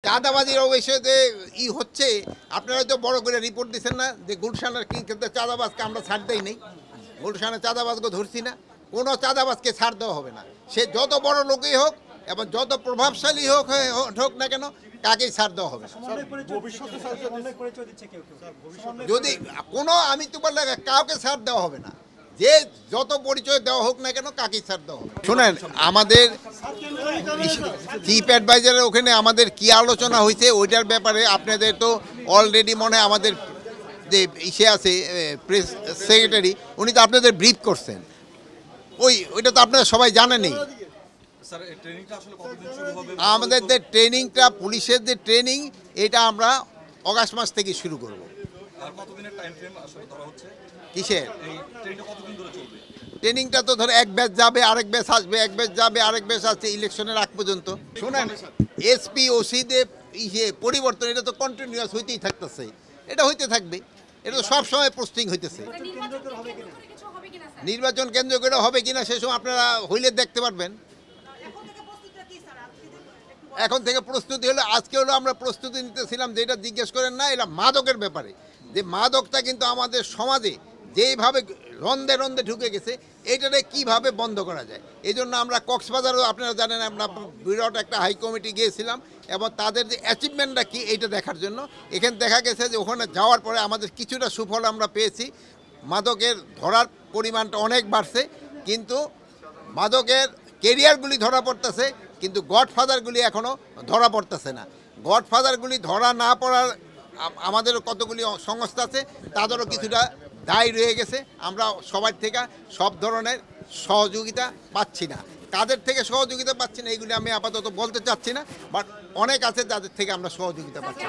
চাঁদাবাজির অবশ্যই যে হচ্ছে, আপনারা তো বড় করে রিপোর্ট দিচ্ছেন না যে গুলশানের কিন্তু চাঁদাবাজকে আমরা ছাড় দেই নেই, গুলশানের চাঁদাবাজকে ধরছি না। কোনো চাঁদাবাজকে ছাড় দেওয়া হবে না, সে যত বড় লোকই হোক এবং যত প্রভাবশালী হোক না কেন, কাকেই ছাড় দেওয়া হবে না। যদি কোনো আমি তো বললে কাউকে ছাড় দেওয়া হবে না, যে যত পরিচয় দেওয়া হোক না কেন কাকেই ছাড় দেওয়া হবে। শোনেন, আমাদের চিফ অ্যাডভাইজারের ওখানে আমাদের কি আলোচনা হয়েছে ওইটার ব্যাপারে আপনাদের তো অলরেডি মনে হয় আমাদের যে ইসে আছে প্রেস সেক্রেটারি, উনি তো আপনাদের ব্রিফ করছেন, ওইটা তো আপনারা সবাই জানেনই। আমাদের যে ট্রেনিংটা, পুলিশের যে ট্রেনিং, এটা আমরা অগাস্ট মাস থেকে শুরু করব। কিসের ট্রেনিংটা? তো ধর এক ব্যাচ যাবে, আরেক ব্যাচ আসবে, এক ব্যাচ যাবে, আরেক ব্যাচ আসছে ইলেকশনের আগ পর্যন্ত। শোনেন, এসপি ওসিদের পরিবর্তন এটা তো কন্টিনিউয়াস হইতেই থাকতেছে, এটা হইতে থাকবে, এটা তো সবসময় পোস্টিং হইতেছে। নির্বাচন কেন্দ্র করে হবে কিনা সে সময় আপনারা হইলে দেখতে পারবেন। এখন থেকে প্রস্তুতি হলো, আজকে হলো আমরা প্রস্তুতি নিতেছিলাম, যেটা জিজ্ঞেস করেন না, এটা মাদকের ব্যাপারে, যে মাদকটা কিন্তু আমাদের সমাজে যেইভাবে রন্ধে রন্ধে ঢুকে গেছে, এইটারে কিভাবে বন্ধ করা যায়। এই জন্য আমরা কক্সবাজারও আপনারা জানেন, আমরা বিরাট একটা হাই কমিটি গিয়েছিলাম এবং তাদের যে অ্যাচিভমেন্টটা কী এইটা দেখার জন্য। এখানে দেখা গেছে যে ওখানে যাওয়ার পরে আমাদের কিছুটা সুফল আমরা পেয়েছি, মাদকের ধরার পরিমাণটা অনেক বাড়ছে, কিন্তু মাদকের কেরিয়ারগুলি ধরা পড়তেছে, কিন্তু গডফাদারগুলি এখনও ধরা পড়তেছে না। গডফাদারগুলি ধরা না পড়ার আমাদেরও কতগুলি সংস্থা আছে, তাদেরও কিছুটা দায় রয়ে গেছে। আমরা সবার থেকে সব ধরনের সহযোগিতা পাচ্ছি না, কাদের থেকে সহযোগিতা পাচ্ছি না এইগুলি আমি আপাতত বলতে চাচ্ছি না, বাট অনেক আছে যাদের থেকে আমরা সহযোগিতা পাচ্ছি।